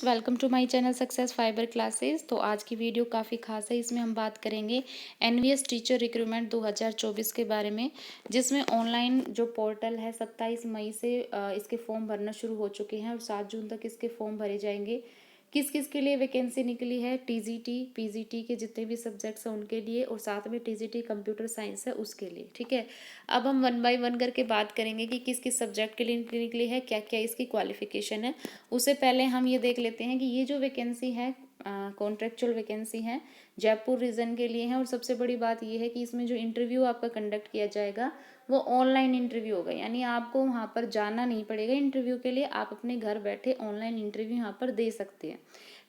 Welcome to my channel success fiber classes. तो आज की वीडियो काफ़ी खास है। इसमें हम बात करेंगे एनवीएस टीचर रिक्रूटमेंट 2024 के बारे में, जिसमें ऑनलाइन जो पोर्टल है 27 मई से इसके फॉर्म भरना शुरू हो चुके हैं और 7 जून तक इसके फॉर्म भरे जाएंगे। किस किस के लिए वैकेंसी निकली है? टीजीटी पीजीटी के जितने भी सब्जेक्ट्स हैं उनके लिए, और साथ में टीजीटी कंप्यूटर साइंस है उसके लिए। ठीक है, अब हम वन बाय वन करके बात करेंगे कि किस किस सब्जेक्ट के लिए निकली है, क्या क्या इसकी क्वालिफिकेशन है। उससे पहले हम ये देख लेते हैं कि ये जो वैकेंसी है कॉन्ट्रेक्चुअल वैकेंसी है, जयपुर रीजन के लिए है। और सबसे बड़ी बात ये है कि इसमें जो इंटरव्यू आपका कंडक्ट किया जाएगा वो ऑनलाइन इंटरव्यू होगा, यानी आपको वहाँ पर जाना नहीं पड़ेगा इंटरव्यू के लिए, आप अपने घर बैठे ऑनलाइन इंटरव्यू यहाँ पर दे सकते हैं।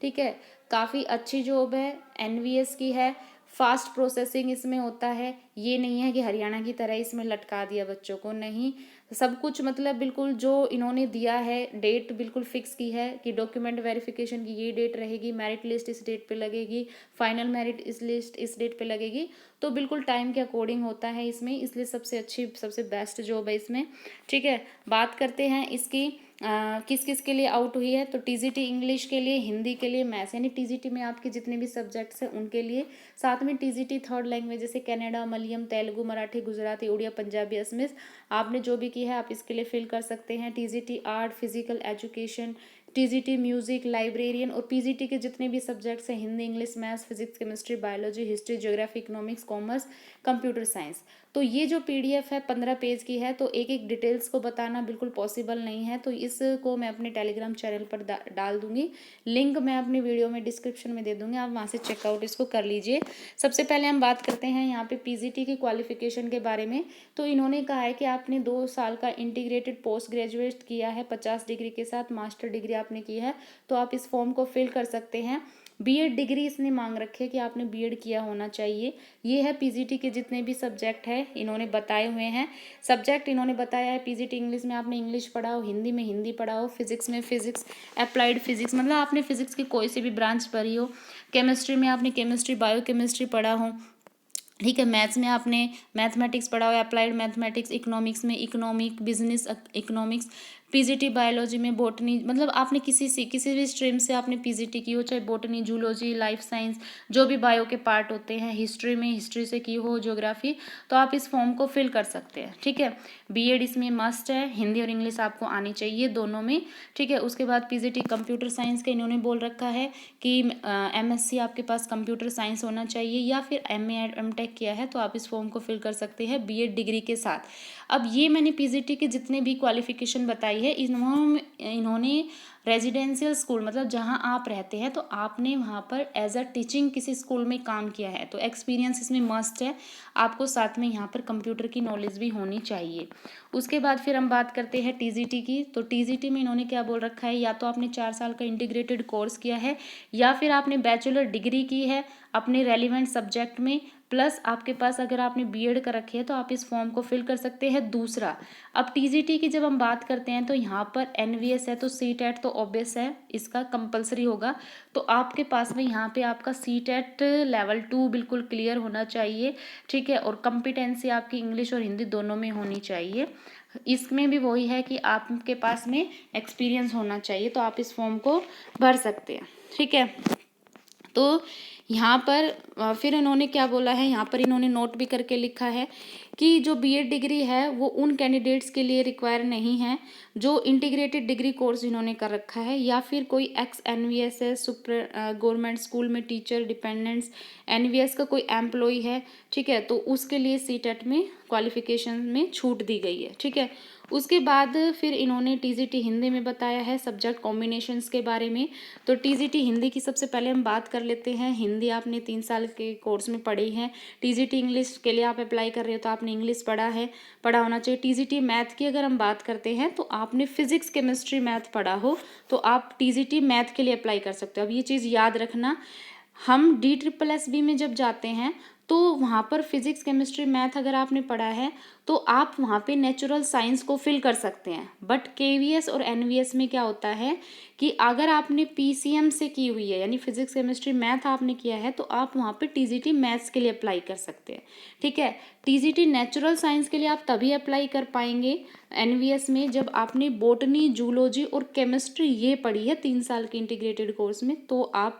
ठीक है, काफ़ी अच्छी जॉब है, एनवीएस की है, फास्ट प्रोसेसिंग इसमें होता है। ये नहीं है कि हरियाणा की तरह इसमें लटका दिया बच्चों को, नहीं, सब कुछ मतलब बिल्कुल जो इन्होंने दिया है, डेट बिल्कुल फिक्स की है कि डॉक्यूमेंट वेरिफिकेशन की ये डेट रहेगी, मेरिट लिस्ट इस डेट पे लगेगी, फाइनल मेरिट इस लिस्ट इस डेट पे लगेगी। तो बिल्कुल टाइम के अकॉर्डिंग होता है इसमें, इसलिए सबसे अच्छी सबसे बेस्ट जॉब है इसमें। ठीक है, बात करते हैं इसकी किस किस के लिए आउट हुई है। तो टीजीटी इंग्लिश के लिए, हिंदी के लिए, मैथ्स, यानी टीजीटी में आपके जितने भी सब्जेक्ट्स हैं उनके लिए, साथ में टीजीटी थर्ड लैंग्वेज जैसे कन्नड़ा, मलयालम, तेलुगु, मराठी, गुजराती, उड़िया, पंजाबी, असमीज आपने जो भी की है आप इसके लिए फिल कर सकते हैं। TGT art, physical education, TGT music, librarian, और पीजीटी के जितने भी सब्जेक्ट्स हैं Hindi, English, maths, physics, chemistry, biology, history, geography, economics, commerce, computer science. तो ये जो पीडीएफ है 15 पेज की है, तो एक एक डिटेल्स को बताना बिल्कुल पॉसिबल नहीं है, तो इसको मैं अपने टेलीग्राम चैनल पर डाल दूंगी, लिंक मैं अपनी वीडियो में डिस्क्रिप्शन में दे दूंगी, आप वहाँ से चेकआउट इसको कर लीजिए। सबसे पहले हम बात करते हैं यहाँ पे पीजीटी की क्वालिफिकेशन के बारे में। तो इन्होंने कहा है कि आपने 2 साल का इंटीग्रेटेड पोस्ट ग्रेजुएट किया है 50 डिग्री के साथ, मास्टर डिग्री आपने की है, तो आप इस फॉर्म को फिल कर सकते हैं। बीएड डिग्री इसने मांग रखी है कि आपने बीएड किया होना चाहिए। ये है पीजीटी के जितने भी सब्जेक्ट है इन्होंने बताए हुए हैं। सब्जेक्ट इन्होंने बताया है पीजीटी इंग्लिश में आपने इंग्लिश पढ़ा हो, हिंदी में हिंदी पढ़ा हो, फिजिक्स में फिजिक्स, अप्लाइड फिजिक्स मतलब आपने फिजिक्स की कोई सी भी ब्रांच पढ़ी हो, केमिस्ट्री में आपने केमिस्ट्री बायो केमिस्ट्री पढ़ा हो। ठीक है, मैथ्स में आपने मैथमेटिक्स पढ़ा हो, अप्लाइड मैथमेटिक्स, इकोनॉमिक्स में economic, business economics, PGT biology में बॉटनी, मतलब आपने किसी भी स्ट्रीम से आपने पीजीटी की हो, चाहे बॉटनी, जूलॉजी, लाइफ साइंस, जो भी बायो के पार्ट होते हैं, हिस्ट्री में हिस्ट्री से की हो, ज्योग्राफी, तो आप इस फॉर्म को फिल कर सकते हैं। ठीक है, बीएड इसमें मस्ट है, हिंदी और इंग्लिश आपको आनी चाहिए दोनों में। ठीक है, उसके बाद पीजीटी कंप्यूटर साइंस का इन्होंने बोल रखा है कि एमएससी आपके पास कंप्यूटर साइंस होना चाहिए, या फिर एमए एमटेक किया है तो आप इस फॉर्म को फिल कर सकते हैं बीएड डिग्री के साथ। अब ये मैंने पीजीटी के जितने भी क्वालिफिकेशन बताई है, इन्होंने रेजिडेंशियल स्कूल मतलब जहाँ आप रहते हैं तो आपने वहाँ पर एज अ टीचिंग किसी स्कूल में काम किया है, तो एक्सपीरियंस इसमें मस्ट है आपको, साथ में यहाँ पर कंप्यूटर की नॉलेज भी होनी चाहिए। उसके बाद फिर हम बात करते हैं टीजीटी की। तो टीजीटी में इन्होंने क्या बोल रखा है, या तो आपने 4 साल का इंटीग्रेटेड कोर्स किया है, या फिर आपने बैचलर डिग्री की है अपने रेलिवेंट सब्जेक्ट में, प्लस आपके पास अगर आपने बीएड कर रखी है तो आप इस फॉर्म को फिल कर सकते हैं। दूसरा, अब टीजीटी की जब हम बात करते हैं तो यहाँ पर एनवीएस है तो सीटेट तो ऑब्वियस है, इसका कंपलसरी होगा, तो आपके पास में यहाँ पे आपका सीटेट लेवल 2 बिल्कुल क्लियर होना चाहिए। ठीक है, और कॉम्पिटेंसी आपकी इंग्लिश और हिंदी दोनों में होनी चाहिए। इसमें भी वही है कि आपके पास में एक्सपीरियंस होना चाहिए, तो आप इस फॉर्म को भर सकते हैं। ठीक है, तो यहाँ पर फिर इन्होंने क्या बोला है, यहाँ पर इन्होंने नोट भी करके लिखा है कि जो बीएड डिग्री है वो उन कैंडिडेट्स के लिए रिक्वायर नहीं है जो इंटीग्रेटेड डिग्री कोर्स इन्होंने कर रखा है, या फिर कोई एक्स एनवीएस है, सुपर गवर्नमेंट स्कूल में टीचर, डिपेंडेंट्स, एनवीएस का कोई एम्प्लॉय है। ठीक है, तो उसके लिए सीटेट में क्वालिफिकेशन में छूट दी गई है। ठीक है, उसके बाद फिर इन्होंने टीजीटी हिंदी में बताया है सब्जेक्ट कॉम्बिनेशंस के बारे में। तो टीजीटी हिंदी की सबसे पहले हम बात कर लेते हैं। हिंदी आपने 3 साल के कोर्स में पढ़ी है। टीजीटी इंग्लिश के लिए आप अप्लाई कर रहे हो तो आपने इंग्लिश पढ़ा होना चाहिए। टीजीटी मैथ की अगर हम बात करते हैं तो आपने फिजिक्स, केमिस्ट्री, मैथ पढ़ा हो तो आप टीजीटी मैथ के लिए अप्लाई कर सकते हो। अब ये चीज़ याद रखना, हम DSSS में जब जाते हैं तो वहाँ पर फिजिक्स केमिस्ट्री मैथ अगर आपने पढ़ा है तो आप वहाँ पे नेचुरल साइंस को फिल कर सकते हैं। बट केवीएस और एनवीएस में क्या होता है कि अगर आपने पीसीएम से की हुई है यानी फिजिक्स केमिस्ट्री मैथ आपने किया है तो आप वहाँ पे टीजीटी मैथ्स के लिए अप्लाई कर सकते हैं। ठीक है, टीजीटी नेचुरल साइंस के लिए आप तभी अप्लाई कर पाएंगे एनवीएस में जब आपने बॉटनी, जूलॉजी और केमिस्ट्री ये पढ़ी है 3 साल के इंटीग्रेटेड कोर्स में, तो आप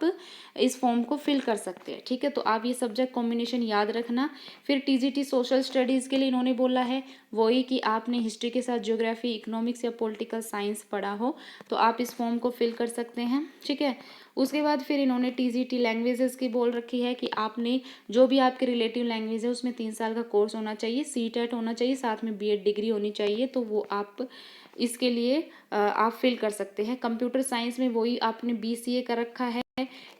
इस फॉर्म को फिल कर सकते हैं। ठीक है, तो आप ये सब्जेक्ट कॉम्बिनेशन याद रखना। फिर टीजीटी सोशल स्टडीज़ के लिए इन्होंने बोला है वही कि आपने हिस्ट्री के साथ ज्योग्राफी, इकोनॉमिक्स या पॉलिटिकल साइंस पढ़ा हो तो आप इस फॉर्म को फिल कर सकते हैं। ठीक है, उसके बाद फिर इन्होंने टीजीटी लैंग्वेजेस की बोल रखी है कि आपने जो भी आपके रिलेटिव लैंग्वेज है उसमें 3 साल का कोर्स होना चाहिए, सीटेट होना चाहिए, साथ में बीएड डिग्री होनी चाहिए, तो वो आप इसके लिए आप फिल कर सकते हैं। कंप्यूटर साइंस में वही आपने बीसीए कर रखा है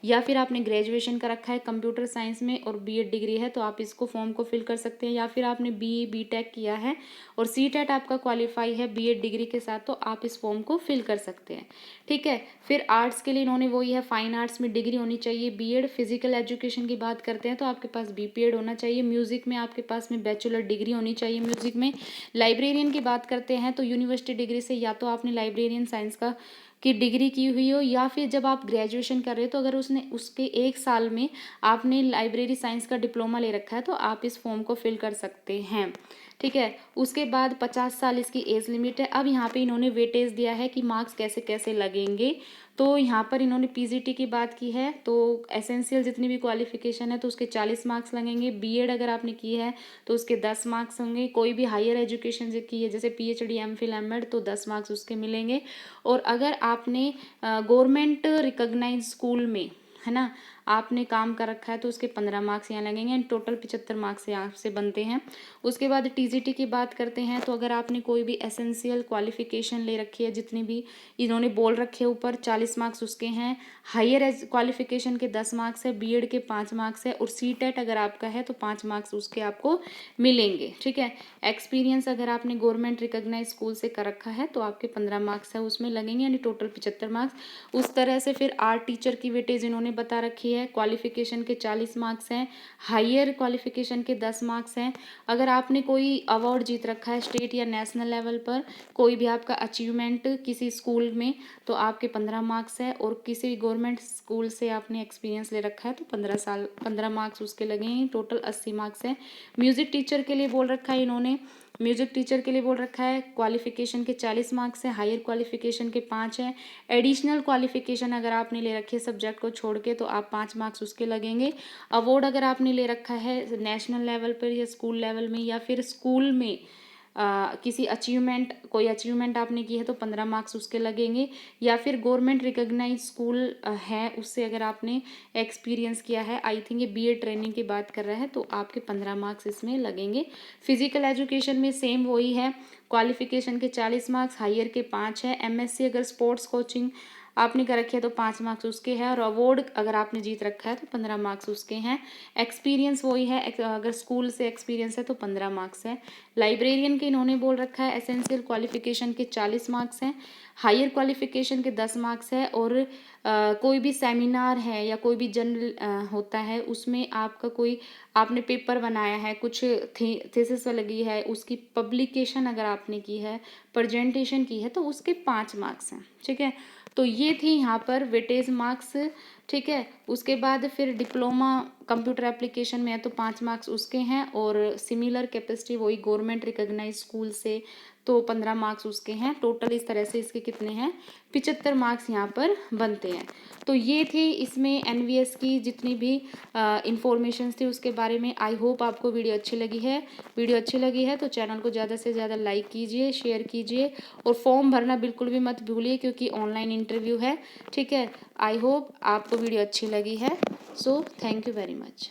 या फिर आपने ग्रेजुएशन कर रखा है कंप्यूटर साइंस में और बीएड डिग्री है तो आप इसको फॉर्म को फिल कर सकते हैं, या फिर आपने बीई बीटेक किया है और सीटेट आपका क्वालिफाई है बीएड डिग्री के साथ तो आप इस फॉर्म को फिल कर सकते हैं। ठीक है, फिर आर्ट्स के लिए इन्होंने वही है, फाइन आर्ट्स में डिग्री होनी चाहिए बीएड। फिजिकल एजुकेशन की बात करते हैं तो आपके पास बीपीएड होना चाहिए। म्यूजिक में आपके पास में बैचलर डिग्री होनी चाहिए म्यूजिक में। लाइब्रेरियन की बात करते हैं तो यूनिवर्सिटी डिग्री से या तो आपने लाइब्रेरियन साइंस का की डिग्री की हुई हो या फिर जब आप ग्रेजुएशन कर रहे हो तो अगर उसने उसके 1 साल में आपने लाइब्रेरी साइंस का डिप्लोमा ले रखा है तो आप इस फॉर्म को फिल कर सकते हैं। ठीक है, उसके बाद 50 साल इसकी एज लिमिट है। अब यहाँ पे इन्होंने वेटेज दिया है कि मार्क्स कैसे कैसे लगेंगे, तो यहाँ पर इन्होंने पीजीटी की बात की है तो एसेंशियल जितनी भी क्वालिफिकेशन है तो उसके 40 मार्क्स लगेंगे। बीएड अगर आपने की है तो उसके 10 मार्क्स होंगे। कोई भी हायर एजुकेशन जो की है जैसे पीएचडी, एमफिल, एमएड तो 10 मार्क्स उसके मिलेंगे। और अगर आपने गवर्नमेंट रिकॉग्नाइज्ड स्कूल में है ना आपने काम कर रखा है तो उसके 15 मार्क्स यहाँ लगेंगे एंड टोटल 75 मार्क्स यहाँ से बनते हैं। उसके बाद टीजीटी की बात करते हैं तो अगर आपने कोई भी एसेंशियल क्वालिफिकेशन ले रखी है जितनी भी इन्होंने बोल रखे ऊपर 40 मार्क्स उसके हैं। हायर क्वालिफिकेशन के 10 मार्क्स है, बीएड के 5 मार्क्स है और सीटेट अगर आपका है तो 5 मार्क्स उसके आपको मिलेंगे। ठीक है, एक्सपीरियंस अगर आपने गवर्नमेंट रिकॉग्नाइज स्कूल से कर रखा है तो आपके 15 मार्क्स है उसमें लगेंगे यानी टोटल 75 मार्क्स। उस तरह से फिर आर्ट टीचर की वेटेज इन्होंने बता रखी है। क्वालिफिकेशन के 40 मार्क्स हैं, हायर क्वालिफिकेशन के 10 मार्क्स हैं। अगर आपने कोई अवार्ड जीत रखा है स्टेट या नेशनल लेवल पर, कोई भी आपका अचीवमेंट किसी स्कूल में तो आपके 15 मार्क्स है और किसी भी गवर्नमेंट स्कूल से आपने एक्सपीरियंस ले रखा है तो 15 मार्क्स उसके लगेंगे, टोटल 80 मार्क्स है। म्यूजिक टीचर के लिए बोल रखा है इन्होंने, म्यूजिक टीचर के लिए बोल रखा है क्वालिफिकेशन के 40 मार्क्स है, हायर क्वालिफिकेशन के 5 है। एडिशनल क्वालिफिकेशन अगर आपने ले रखी है सब्जेक्ट को छोड़ के तो आप 5 मार्क्स उसके लगेंगे। अवार्ड अगर आपने ले रखा है नेशनल लेवल पर या स्कूल लेवल में या फिर स्कूल में किसी अचीवमेंट कोई अचीवमेंट आपने की है तो 15 मार्क्स उसके लगेंगे। या फिर गवर्नमेंट रिकॉग्नाइज स्कूल है उससे अगर आपने एक्सपीरियंस किया है, आई थिंक ये बीएड ट्रेनिंग की बात कर रहा है तो आपके 15 मार्क्स इसमें लगेंगे। फिजिकल एजुकेशन में सेम वही है, क्वालिफिकेशन के 40 मार्क्स, हायर के 5 है। एमएससी अगर स्पोर्ट्स कोचिंग आपने कर रखी है तो 5 मार्क्स उसके हैं और अवार्ड अगर आपने जीत रखा है तो 15 मार्क्स उसके हैं। एक्सपीरियंस वही है, अगर स्कूल से एक्सपीरियंस है तो 15 मार्क्स है। लाइब्रेरियन के इन्होंने बोल रखा है एसेंशियल क्वालिफिकेशन के 40 मार्क्स हैं, हायर क्वालिफिकेशन के 10 मार्क्स है और कोई भी सेमिनार है या कोई भी जनरल होता है उसमें आपका कोई आपने पेपर बनाया है, कुछ थीसिस लगी है, उसकी पब्लिकेशन अगर आपने की है, प्रेजेंटेशन की है तो उसके 5 मार्क्स हैं। ठीक है, तो ये थी यहाँ पर वेटेज मार्क्स। ठीक है, उसके बाद फिर डिप्लोमा कंप्यूटर एप्लीकेशन में है तो 5 मार्क्स उसके हैं और सिमिलर कैपेसिटी वही गवर्नमेंट रिकॉग्नाइज स्कूल से तो 15 मार्क्स उसके हैं। टोटल इस तरह से इसके कितने हैं 75 मार्क्स यहाँ पर बनते हैं। तो ये थी इसमें एनवीएस की जितनी भी इंफॉर्मेशन थी उसके बारे में। आई होप आपको वीडियो अच्छी लगी है। वीडियो अच्छी लगी है तो चैनल को ज़्यादा से ज़्यादा लाइक कीजिए, शेयर कीजिए और फॉर्म भरना बिल्कुल भी मत भूलिए क्योंकि ऑनलाइन इंटरव्यू है। ठीक है, आई होप आपको वीडियो अच्छी लगी है। So thank you very much.